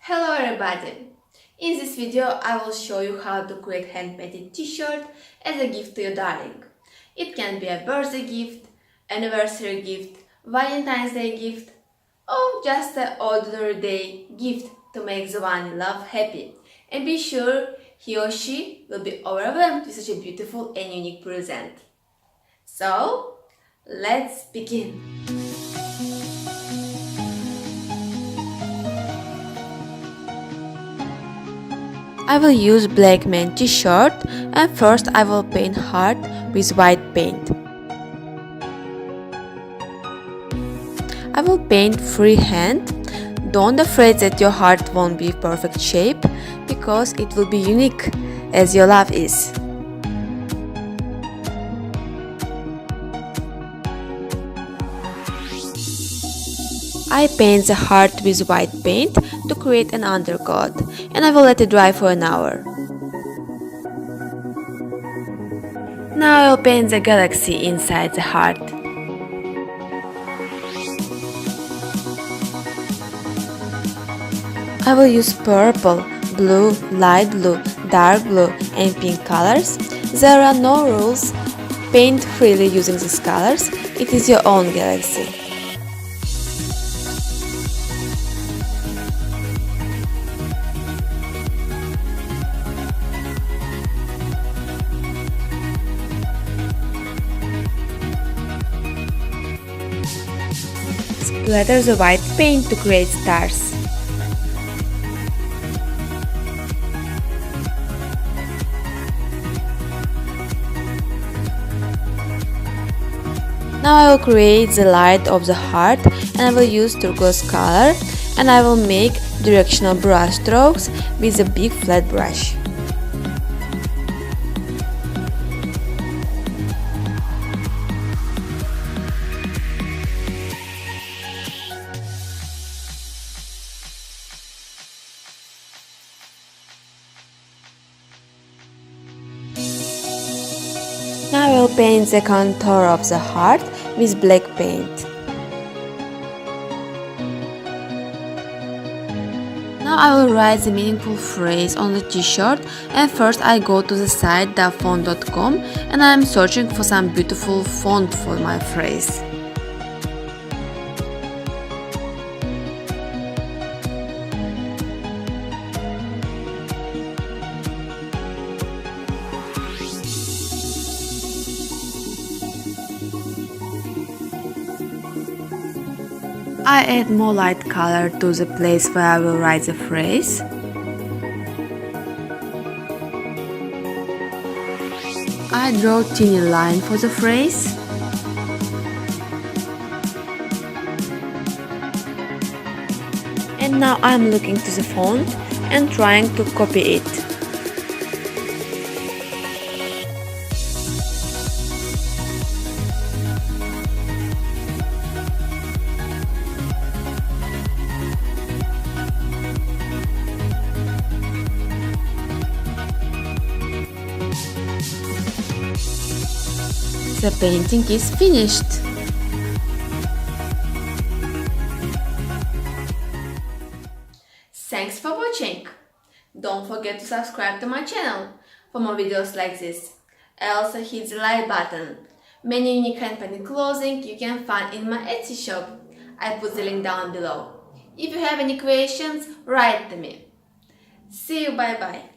Hello everybody! In this video I will show you how to create hand-painted t-shirt as a gift to your darling. It can be a birthday gift, anniversary gift, Valentine's Day gift, or just an ordinary day gift to make the one you love happy. And be sure he or she will be overwhelmed with such a beautiful and unique present. So, let's begin! I will use black man t-shirt and first I will paint heart with white paint. I will paint freehand. Don't afraid that your heart won't be perfect shape because it will be unique as your love is. I paint the heart with white paint to create an undercoat, and I will let it dry for an hour. Now I will paint the galaxy inside the heart. I will use purple, blue, light blue, dark blue and pink colors. There are no rules. Paint freely using these colors. It is your own galaxy. Splatter the white paint to create stars. Now I will create the light of the heart and I will use turquoise color and I will make directional brush strokes with a big flat brush. Now I will paint the contour of the heart with black paint. Now I will write the meaningful phrase on the t-shirt and first I go to the site dafont.com and I am searching for some beautiful font for my phrase. I add more light color to the place where I will write the phrase. I draw a tiny line for the phrase. And now I'm looking to the font and trying to copy it. The painting is finished. Thanks for watching. Don't forget to subscribe to my channel for more videos like this. Also hit the like button. Many unique hand-painted clothing you can find in my Etsy shop. I put the link down below. If you have any questions, write to me. See you, bye bye.